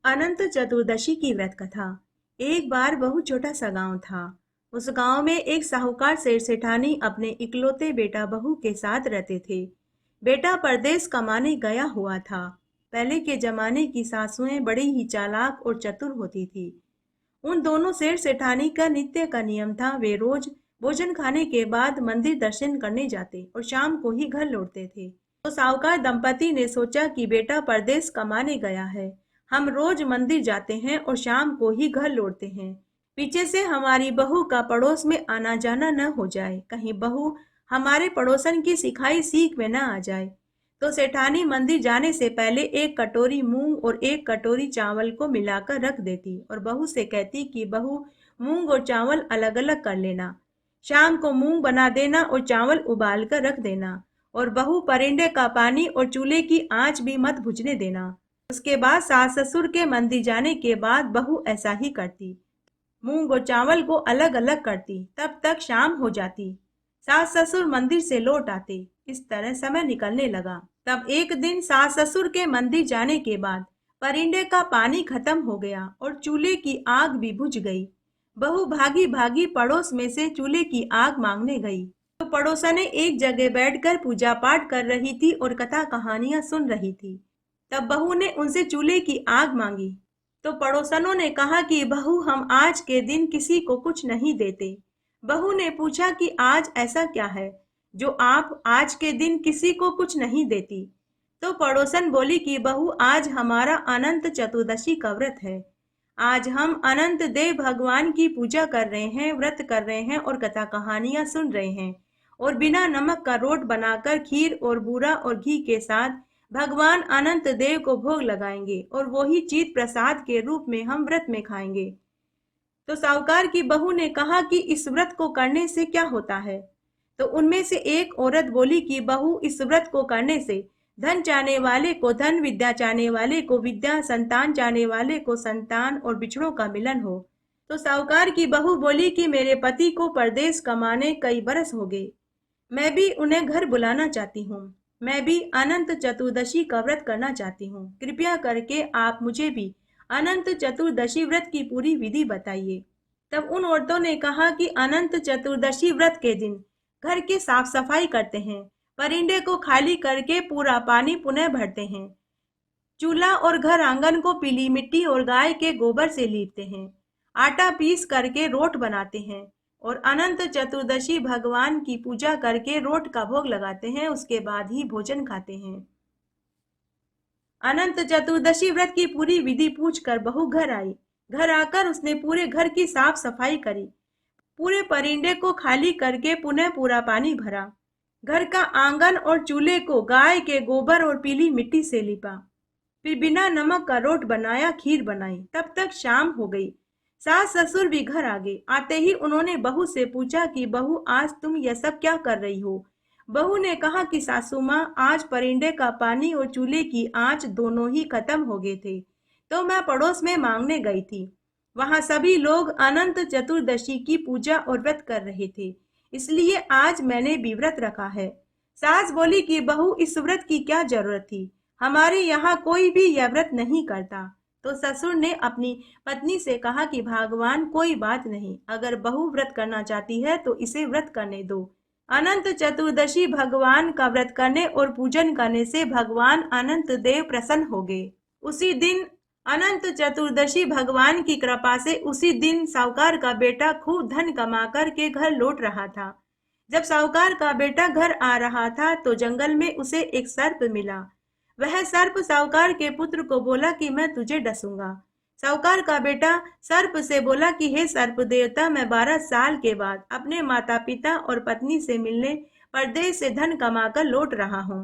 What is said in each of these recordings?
अनंत चतुर्दशी की व्रत कथा। एक बार बहुत छोटा सा गांव था। उस गांव में एक साहूकार सेठ सेठानी अपने इकलौते बेटा बहू के साथ रहते थे। बेटा परदेश कमाने गया हुआ था। पहले के जमाने की सासुएं बड़ी ही चालाक और चतुर होती थी। उन दोनों सेठ सेठानी का नित्य का नियम था, वे रोज भोजन खाने के बाद मंदिर दर्शन करने जाते और शाम को ही घर लौटते थे। तो साहूकार दंपति ने सोचा कि बेटा परदेश कमाने गया है, हम रोज मंदिर जाते हैं और शाम को ही घर लौटते हैं। पीछे से हमारी बहू का पड़ोस में आना जाना न हो जाए, कहीं बहू हमारे पड़ोसन की सिखाई सीख में न आ जाए। तो सेठानी मंदिर जाने से पहले एक कटोरी मूंग और एक कटोरी चावल को मिलाकर रख देती और बहू से कहती कि बहू, मूंग और चावल अलग अलग कर लेना। शाम को मूंग बना देना और चावल उबाल कर रख देना। और बहू, परिंदे का पानी और चूल्हे की आंच भी मत बुझने देना। उसके बाद सास ससुर के मंदिर जाने के बाद बहू ऐसा ही करती, मूंग और चावल को अलग अलग करती। तब तक शाम हो जाती, सास ससुर मंदिर से लौट आते। इस तरह समय निकलने लगा। तब एक दिन सास ससुर के मंदिर जाने के बाद परिंदे का पानी खत्म हो गया और चूल्हे की आग भी बुझ गई। बहू भागी भागी पड़ोस में से चूल्हे की आग मांगने गई। तो पड़ोसने एक जगह बैठकर पूजा पाठ कर रही थी और कथा कहानियां सुन रही थी। तब बहू ने उनसे चूल्हे की आग मांगी। तो पड़ोसनों ने कहा कि बहू, हम आज के दिन किसी को कुछ नहीं देते। बहू ने पूछा कि आज ऐसा क्या है जो आप आज के दिन किसी को कुछ नहीं देती। तो पड़ोसन बोली कि बहू, आज हमारा अनंत चतुर्दशी का व्रत है। आज हम अनंत देव भगवान की पूजा कर रहे हैं, व्रत कर रहे हैं और कथा कहानियां सुन रहे हैं। और बिना नमक का रोट बनाकर खीर और बूरा और घी के साथ भगवान अनंत देव को भोग लगाएंगे और वही चीत प्रसाद के रूप में हम व्रत में खाएंगे। तो साहूकार की बहू ने कहा कि इस व्रत को करने से क्या होता है। तो उनमें से एक औरत बोली कि बहू, इस व्रत को करने से धन चाहने वाले को धन, विद्या चाहने वाले को विद्या, संतान चाहने वाले को संतान और बिछड़ों का मिलन हो। तो साहूकार की बहू बोली कि मेरे पति को परदेश कमाने कई बरस हो गए, मैं भी उन्हें घर बुलाना चाहती हूँ। मैं भी अनंत चतुर्दशी का व्रत करना चाहती हूँ। कृपया करके आप मुझे भी अनंत चतुर्दशी व्रत की पूरी विधि बताइए। तब उन औरतों ने कहा कि अनंत चतुर्दशी व्रत के दिन घर की साफ सफाई करते हैं, परिंदे को खाली करके पूरा पानी पुनः भरते हैं, चूल्हा और घर आंगन को पीली मिट्टी और गाय के गोबर से लीपते हैं, आटा पीस करके रोट बनाते हैं और अनंत चतुर्दशी भगवान की पूजा करके रोट का भोग लगाते हैं। उसके बाद ही भोजन खाते हैं। अनंत चतुर्दशी व्रत की पूरी विधि पूछकर बहू घर आई। घर आकर उसने पूरे घर की साफ सफाई करी, पूरे परिंदे को खाली करके पुनः पूरा पानी भरा, घर का आंगन और चूल्हे को गाय के गोबर और पीली मिट्टी से लिपा, फिर बिना नमक का रोट बनाया, खीर बनाई। तब तक शाम हो गई। सास ससुर भी घर आ गए। आते ही उन्होंने बहू से पूछा कि बहू, आज तुम यह सब क्या कर रही हो। बहू ने कहा कि सासू माँ, आज परिंदे का पानी और चूल्हे की आंच दोनों ही खत्म हो गए थे, तो मैं पड़ोस में मांगने गई थी। वहां सभी लोग अनंत चतुर्दशी की पूजा और व्रत कर रहे थे, इसलिए आज मैंने भी व्रत रखा है। सास बोली कि बहू, इस व्रत की क्या जरूरत थी, हमारे यहाँ कोई भी यह व्रत नहीं करता। तो ससुर ने अपनी पत्नी से कहा कि भगवान, कोई बात नहीं, अगर बहू व्रत करना चाहती है तो इसे व्रत करने दो। अनंत चतुर्दशी भगवान का व्रत करने और पूजन करने से भगवान अनंत देव प्रसन्न हो गए। उसी दिन अनंत चतुर्दशी भगवान की कृपा से उसी दिन साहूकार का बेटा खूब धन कमा कर के घर लौट रहा था। जब साहूकार का बेटा घर आ रहा था तो जंगल में उसे एक सर्प मिला। वह सर्प साहूकार के पुत्र को बोला कि मैं तुझे डसूंगा। साहूकार का बेटा सर्प से बोला कि हे सर्प देवता, मैं 12 साल के बाद अपने माता पिता और पत्नी से मिलने परदेश से धन कमाकर लौट रहा हूँ।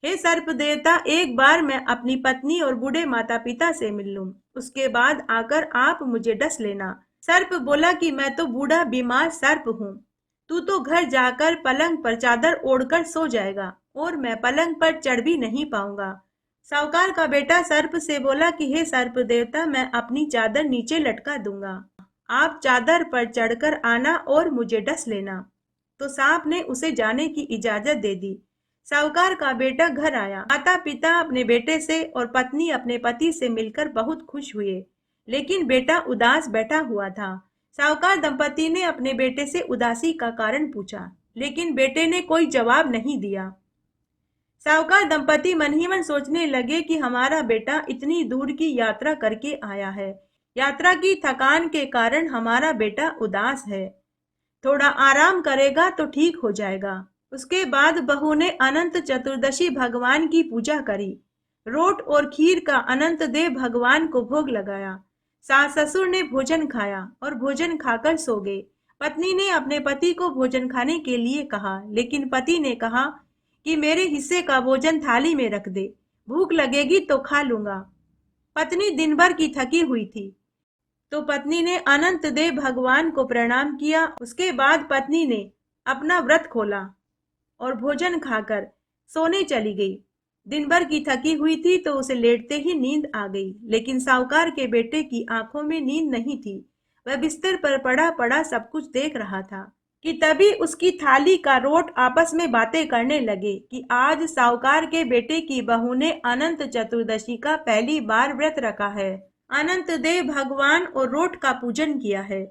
हे सर्प देवता, एक बार मैं अपनी पत्नी और बूढ़े माता पिता से मिल लूं, उसके बाद आकर आप मुझे डस लेना। सर्प बोला कि मैं तो बूढ़ा बीमार सर्प हूँ, तू तो घर जाकर पलंग पर चादर ओढ़कर सो जाएगा और मैं पलंग पर चढ़ भी नहीं पाऊंगा। साहूकार का बेटा सर्प से बोला कि हे सर्प देवता, मैं अपनी चादर नीचे लटका दूंगा, आप चादर पर चढ़कर आना और मुझे डस लेना। तो सांप ने उसे जाने की इजाजत दे दी। साहूकार का बेटा घर आया। माता पिता अपने बेटे से और पत्नी अपने पति से मिलकर बहुत खुश हुए, लेकिन बेटा उदास बैठा हुआ था। साहूकार दंपति ने अपने बेटे से उदासी का कारण पूछा, लेकिन बेटे ने कोई जवाब नहीं दिया। साहूकार दंपति मन ही मन सोचने लगे कि हमारा बेटा इतनी दूर की यात्रा करके आया है। यात्रा की थकान के कारण हमारा बेटा उदास है। थोड़ा आराम करेगा तो ठीक हो जाएगा। उसके बाद बहू ने अनंत चतुर्दशी भगवान की पूजा करी। रोट और खीर का अनंत देव भगवान को भोग लगाया। सास ससुर ने भोजन खाया और भोजन खाकर सो गए। पत्नी ने अपने पति को भोजन खाने के लिए कहा, लेकिन पति ने कहा कि मेरे हिस्से का भोजन थाली में रख दे, भूख लगेगी तो खा लूंगा। पत्नी दिन भर की थकी हुई थी, तो पत्नी ने अनंत देव भगवान को प्रणाम किया। उसके बाद पत्नी ने अपना व्रत खोला और भोजन खाकर सोने चली गई। दिन भर की थकी हुई थी तो उसे लेटते ही नींद आ गई, लेकिन साहूकार के बेटे की आंखों में नींद नहीं थी। वह बिस्तर पर पड़ा पड़ा सब कुछ देख रहा था कि तभी उसकी थाली का रोट आपस में बातें करने लगे कि आज साहूकार के बेटे की बहू ने अनंत चतुर्दशी का पहली बार व्रत रखा है, अनंत देव भगवान और रोट का पूजन किया है।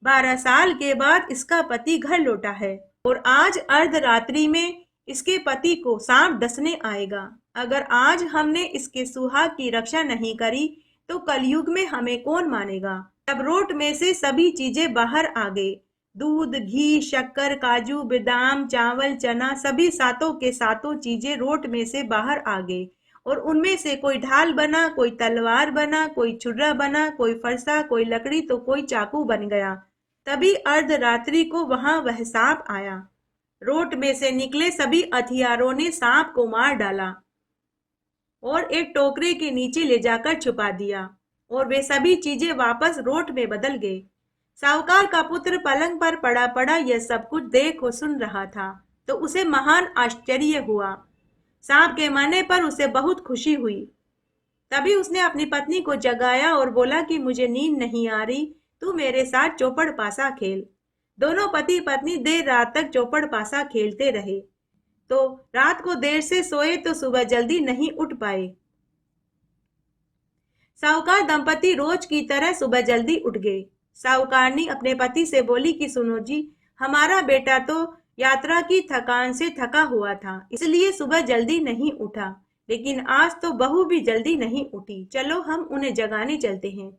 12 साल के बाद इसका पति घर लौटा है और आज अर्धरात्रि में इसके पति को सांप डसने आएगा। अगर आज हमने इसके सुहाग की रक्षा नहीं करी तो कलयुग में हमें कौन मानेगा। तब रोट में से सभी चीजें बाहर आ गई। दूध, घी, शक्कर, काजू, बादाम, चावल, चना, सभी सातों के सातों चीजें रोट में से बाहर आ गई और उनमें से कोई ढाल बना, कोई तलवार बना, कोई छुरा बना, कोई फरसा, कोई लकड़ी तो कोई चाकू बन गया। तभी अर्धरात्रि को वहां वह सांप आया। रोट में से निकले सभी हथियारों ने सांप को मार डाला और एक टोकरे के नीचे ले जाकर छुपा दिया और वे सभी चीजें वापस रोट में बदल गए। साहूकार का पुत्र पलंग पर पड़ा पड़ा यह सब कुछ देख और सुन रहा था, तो उसे महान आश्चर्य हुआ। सांप के मरने पर उसे बहुत खुशी हुई। तभी उसने अपनी पत्नी को जगाया और बोला कि मुझे नींद नहीं आ रही, तू मेरे साथ चौपड़ पासा खेल। दोनों पति पत्नी देर रात तक चौपड़ पासा खेलते रहे। तो रात को देर से सोए तो सुबह जल्दी नहीं उठ पाए। साहूकार दंपति रोज की तरह सुबह जल्दी उठ गए। साहूकारनी अपने पति से बोली कि सुनो जी, हमारा बेटा तो यात्रा की थकान से थका हुआ था, इसलिए सुबह जल्दी नहीं उठा, लेकिन आज तो बहू भी जल्दी नहीं उठी। चलो हम उन्हें जगाने चलते हैं।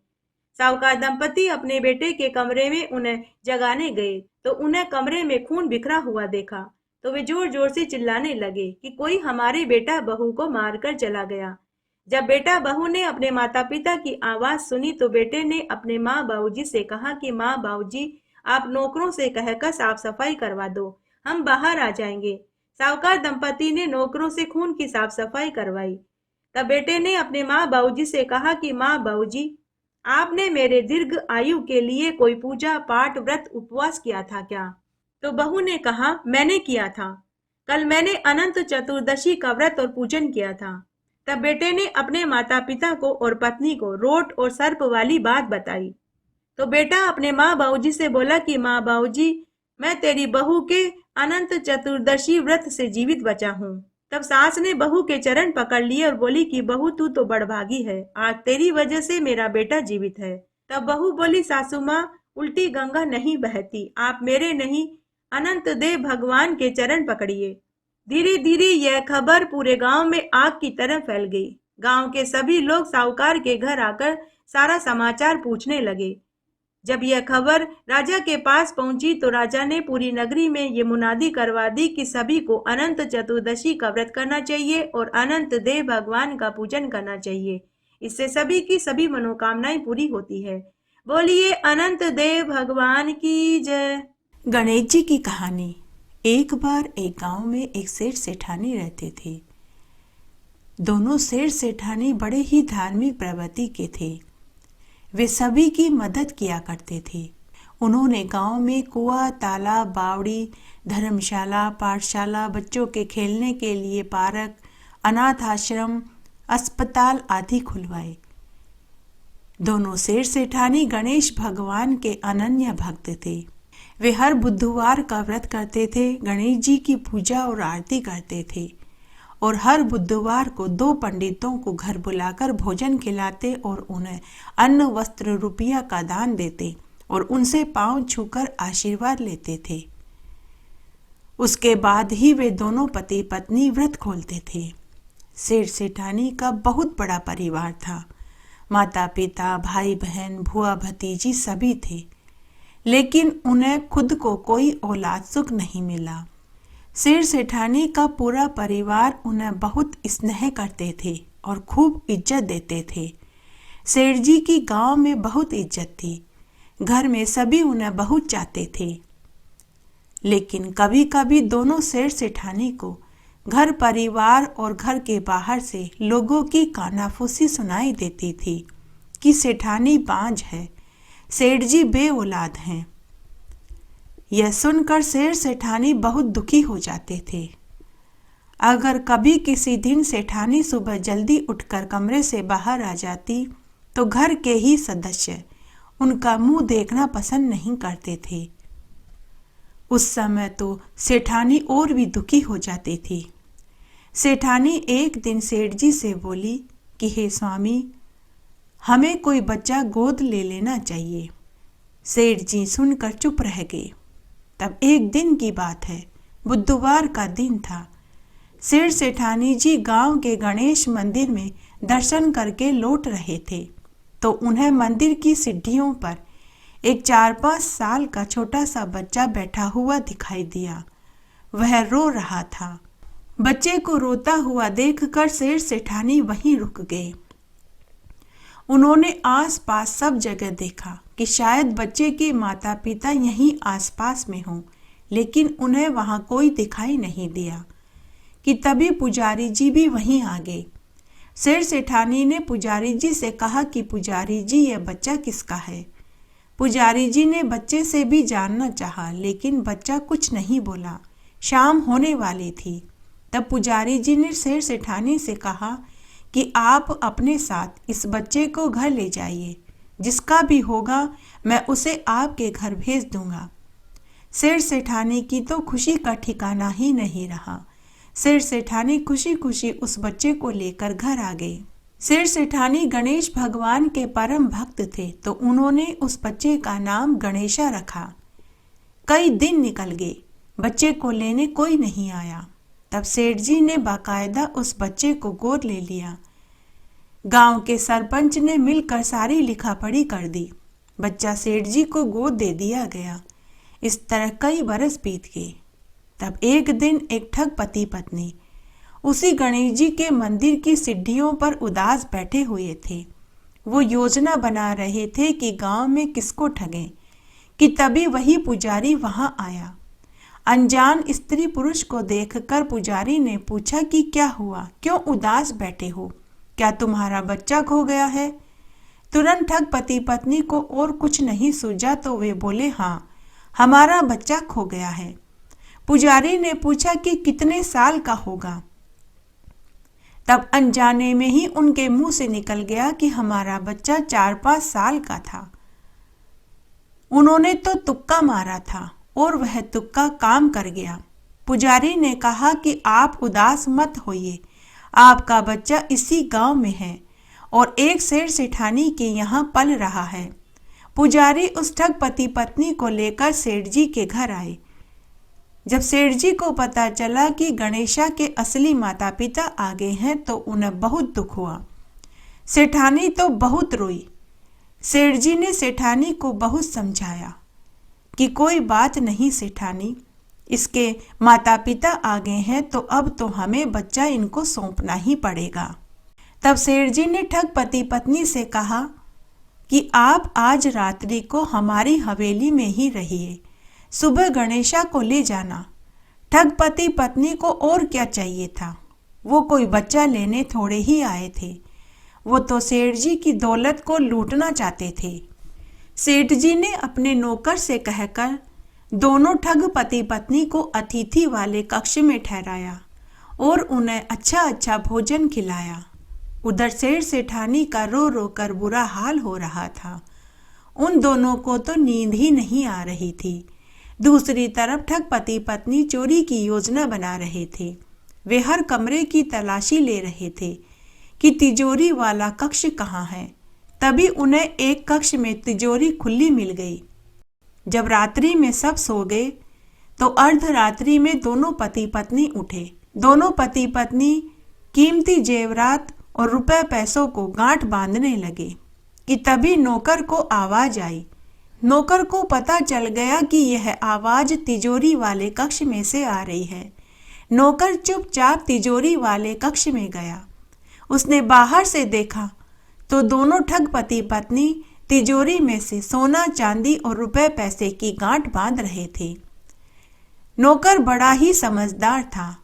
साहूकार दंपति अपने बेटे के कमरे में उन्हें जगाने गए तो उन्हें कमरे में खून बिखरा हुआ देखा, तो वे जोर जोर से चिल्लाने लगे कि कोई हमारे बेटा बहू को मारकर चला गया। जब बेटा बहू ने अपने माता पिता की आवाज सुनी तो बेटे ने अपने माँ बाबूजी से कहा कि माँ बाबूजी, आप नौकरों से कहकर साफ सफाई करवा दो, हम बाहर आ जाएंगे। साहूकार दंपति ने नौकरों से खून की साफ सफाई करवाई। तब बेटे ने अपने माँ बाबूजी से कहा कि माँ बाबूजी, आपने मेरे दीर्घ आयु के लिए कोई पूजा पाठ व्रत उपवास किया था क्या? तो बहू ने कहा, मैंने किया था। कल मैंने अनंत चतुर्दशी का व्रत और पूजन किया था। तब बेटे ने अपने माता पिता को और पत्नी को रोट और सर्प वाली बात बताई। तो बेटा अपने माँ बाबूजी से बोला कि माँ बाबूजी, मैं तेरी बहू के अनंत चतुर्दशी व्रत से जीवित बचा हूँ। तब सास ने बहू के चरण पकड़ लिए और बोली कि बहू तू तो बड़भागी है, आज तेरी वजह से मेरा बेटा जीवित है। तब बहू बोली, सासू माँ, उल्टी गंगा नहीं बहती, आप मेरे नहीं अनंत देव भगवान के चरण पकड़िए। धीरे धीरे यह खबर पूरे गांव में आग की तरह फैल गई। गांव के सभी लोग साहूकार के घर आकर सारा समाचार पूछने लगे। जब यह खबर राजा के पास पहुंची तो राजा ने पूरी नगरी में ये मुनादी करवा दी कि सभी को अनंत चतुर्दशी का व्रत करना चाहिए और अनंत देव भगवान का पूजन करना चाहिए। इससे सभी की सभी मनोकामनाएं पूरी होती है। बोलिए अनंत देव भगवान की जय। गणेश जी की कहानी। एक बार एक गांव में एक सेठ सेठानी रहते थे। दोनों सेठ सेठानी बड़े ही धार्मिक प्रवृत्ति के थे। वे सभी की मदद किया करते थे। उन्होंने गांव में कुआं, तालाब, बावड़ी, धर्मशाला, पाठशाला, बच्चों के खेलने के लिए पार्क, अनाथ आश्रम, अस्पताल आदि खुलवाए। दोनों सेठ सेठानी गणेश भगवान के अनन्य भक्त थे। वे हर बुधवार का व्रत करते थे, गणेश जी की पूजा और आरती करते थे। और हर बुधवार को 2 पंडितों को घर बुलाकर भोजन खिलाते और उन्हें अन्न वस्त्र रुपया का दान देते और उनसे पांव छूकर आशीर्वाद लेते थे। उसके बाद ही वे दोनों पति पत्नी व्रत खोलते थे। सेठ सेठानी का बहुत बड़ा परिवार था। माता पिता, भाई बहन, भुआ भतीजी सभी थे, लेकिन उन्हें खुद को कोई औलाद सुख नहीं मिला। सेठ सेठानी का पूरा परिवार उन्हें बहुत स्नेह करते थे और खूब इज्जत देते थे। सेठ जी की गांव में बहुत इज्जत थी। घर में सभी उन्हें बहुत चाहते थे। लेकिन कभी कभी दोनों सेठ सेठानी को घर परिवार और घर के बाहर से लोगों की कानाफूसी सुनाई देती थी कि सेठानी बांझ है, सेठ जी बे औलाद हैं। यह सुनकर सेठ सेठानी बहुत दुखी हो जाते थे। अगर कभी किसी दिन सेठानी सुबह जल्दी उठकर कमरे से बाहर आ जाती तो घर के ही सदस्य उनका मुंह देखना पसंद नहीं करते थे। उस समय तो सेठानी और भी दुखी हो जाती थी। सेठानी एक दिन सेठ जी से बोली कि हे स्वामी, हमें कोई बच्चा गोद ले लेना चाहिए। सेठ जी सुनकर चुप रह गए। तब एक दिन की बात है, बुधवार का दिन था। सेठ सेठानी जी गांव के गणेश मंदिर में दर्शन करके लौट रहे थे तो उन्हें मंदिर की सीढ़ियों पर एक 4-5 साल का छोटा सा बच्चा बैठा हुआ दिखाई दिया। वह रो रहा था। बच्चे को रोता हुआ देखकर सेठ सेठानी वहीं रुक गए। उन्होंने आसपास सब जगह देखा कि शायद बच्चे के माता पिता यहीं आसपास में हों, लेकिन उन्हें वहां कोई दिखाई नहीं दिया कि तभी पुजारी जी भी वहीं आ गए। सेठ सेठानी ने पुजारी जी से कहा कि पुजारी जी, यह बच्चा किसका है? पुजारी जी ने बच्चे से भी जानना चाहा, लेकिन बच्चा कुछ नहीं बोला। शाम होने वाली थी। तब पुजारी जी ने सेठ सेठानी से कहा कि आप अपने साथ इस बच्चे को घर ले जाइए, जिसका भी होगा मैं उसे आपके घर भेज दूंगा। सेठ सेठानी की तो खुशी का ठिकाना ही नहीं रहा। सेठ सेठानी खुशी खुशी उस बच्चे को लेकर घर आ गए। सेठ सेठानी गणेश भगवान के परम भक्त थे तो उन्होंने उस बच्चे का नाम गणेशा रखा। कई दिन निकल गए, बच्चे को लेने कोई नहीं आया। तब सेठ जी ने बाकायदा उस बच्चे को गोद ले लिया। गांव के सरपंच ने मिलकर सारी लिखा पढ़ी कर दी। बच्चा सेठ जी को गोद दे दिया गया। इस तरह कई बरस बीत गए। तब एक दिन एक ठग पति पत्नी उसी गणेश जी के मंदिर की सीढ़ियों पर उदास बैठे हुए थे। वो योजना बना रहे थे कि गांव में किसको ठगें कि तभी वही पुजारी वहां आया। अनजान स्त्री पुरुष को देखकर पुजारी ने पूछा कि क्या हुआ, क्यों उदास बैठे हो, क्या तुम्हारा बच्चा खो गया है? तुरंत ठग पति पत्नी को और कुछ नहीं सूझा तो वे बोले, हाँ, हमारा बच्चा खो गया है। पुजारी ने पूछा कि कितने साल का होगा? तब अनजाने में ही उनके मुंह से निकल गया कि हमारा बच्चा 4-5 साल का था। उन्होंने तो तुक्का मारा था और वह तुक्का काम कर गया। पुजारी ने कहा कि आप उदास मत होइए, आपका बच्चा इसी गांव में है और एक सेठ सेठानी के यहाँ पल रहा है। पुजारी उस ठग पति पत्नी को लेकर सेठ जी के घर आए। जब सेठ जी को पता चला कि गणेशा के असली माता पिता आ गए हैं तो उन्हें बहुत दुख हुआ। सेठानी तो बहुत रोई। सेठ जी ने सेठानी को बहुत समझाया कि कोई बात नहीं सेठानी, इसके माता पिता आ गए हैं तो अब तो हमें बच्चा इनको सौंपना ही पड़ेगा। तब सेठ जी ने ठग पति पत्नी से कहा कि आप आज रात्रि को हमारी हवेली में ही रहिए, सुबह गणेशा को ले जाना। ठग पति पत्नी को और क्या चाहिए था, वो कोई बच्चा लेने थोड़े ही आए थे, वो तो सेठ जी की दौलत को लूटना चाहते थे। सेठ जी ने अपने नौकर से कहकर दोनों ठग पति पत्नी को अतिथि वाले कक्ष में ठहराया और उन्हें अच्छा अच्छा भोजन खिलाया। उधर सेठ सेठानी का रो रो कर बुरा हाल हो रहा था। उन दोनों को तो नींद ही नहीं आ रही थी। दूसरी तरफ ठग पति पत्नी चोरी की योजना बना रहे थे। वे हर कमरे की तलाशी ले रहे थे कि तिजोरी वाला कक्ष कहाँ है। तभी उन्हें एक कक्ष में तिजोरी खुली मिल गई। जब रात्रि में सब सो गए तो अर्धरात्रि में दोनों पति पत्नी उठे। दोनों पति पत्नी कीमती जेवरात और रुपए पैसों को गांठ बांधने लगे कि तभी नौकर को आवाज आई। नौकर को पता चल गया कि यह आवाज तिजोरी वाले कक्ष में से आ रही है। नौकर चुपचाप तिजोरी वाले कक्ष में गया। उसने बाहर से देखा तो दोनों ठग पति पत्नी तिजोरी में से सोना चांदी और रुपए पैसे की गांठ बांध रहे थे। नौकर बड़ा ही समझदार था।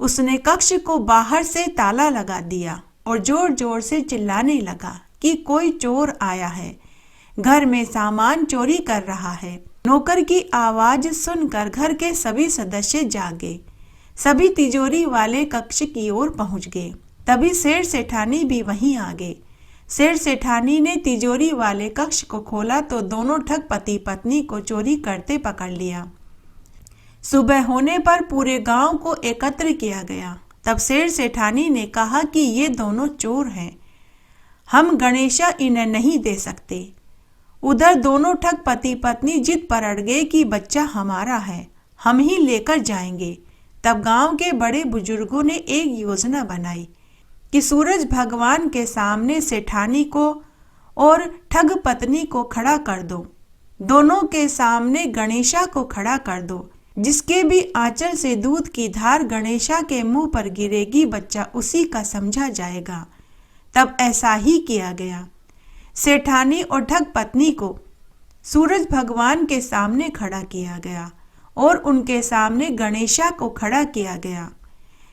उसने कक्ष को बाहर से ताला लगा दिया और जोर जोर से चिल्लाने लगा कि कोई चोर आया है, घर में सामान चोरी कर रहा है। नौकर की आवाज सुनकर घर के सभी सदस्य जागे। सभी तिजोरी वाले कक्ष की ओर पहुंच गए। तभी सेठ सेठानी भी वहीं आ गए। सेठ सेठानी ने तिजोरी वाले कक्ष को खोला तो दोनों ठग पति पत्नी को चोरी करते पकड़ लिया। सुबह होने पर पूरे गांव को एकत्र किया गया। तब सेठ सेठानी ने कहा कि ये दोनों चोर हैं, हम गणेशा इन्हें नहीं दे सकते। उधर दोनों ठग पति पत्नी जिद पर अड़ गए कि बच्चा हमारा है, हम ही लेकर जाएंगे। तब गांव के बड़े बुजुर्गों ने एक योजना बनाई कि सूरज भगवान के सामने सेठानी को और ठग पत्नी को खड़ा कर दो। दोनों के सामने गणेशा को खड़ा कर दो। जिसके भी आंचल से दूध की धार गणेशा के मुंह पर गिरेगी, बच्चा उसी का समझा जाएगा। तब ऐसा ही किया गया। सेठानी और ठग पत्नी को सूरज भगवान के सामने खड़ा किया गया और उनके सामने गणेशा को खड़ा किया गया।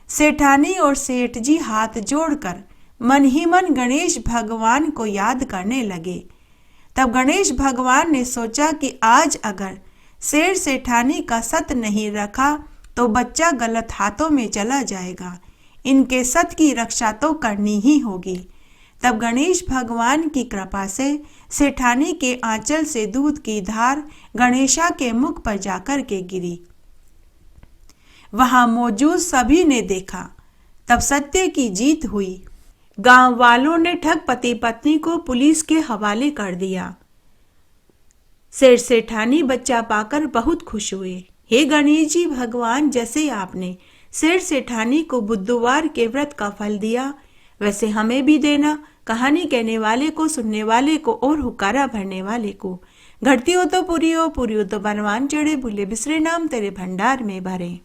सेठानी और सेठ जी हाथ जोड़कर मन ही मन गणेश भगवान को याद करने लगे। तब गणेश भगवान ने सोचा कि आज अगर सेठ सेठानी का सत नहीं रखा तो बच्चा गलत हाथों में चला जाएगा। इनके सत की रक्षा तो करनी ही होगी। तब गणेश भगवान की कृपा से सेठानी के आंचल से दूध की धार गणेशा के मुख पर जाकर के गिरी। वहां मौजूद सभी ने देखा। तब सत्य की जीत हुई। गांव वालों ने ठग पति पत्नी को पुलिस के हवाले कर दिया। सेठ सेठानी बच्चा पाकर बहुत खुश हुए। हे गणेश जी भगवान, जैसे आपने सेठ सेठानी को बुधवार के व्रत का फल दिया, वैसे हमें भी देना। कहानी कहने वाले को, सुनने वाले को और हुक्कारा भरने वाले को। घटती हो तो पूरी हो, पूरी हो तो बनवान चढ़े, भूले बिसरे नाम तेरे भंडार में भरे।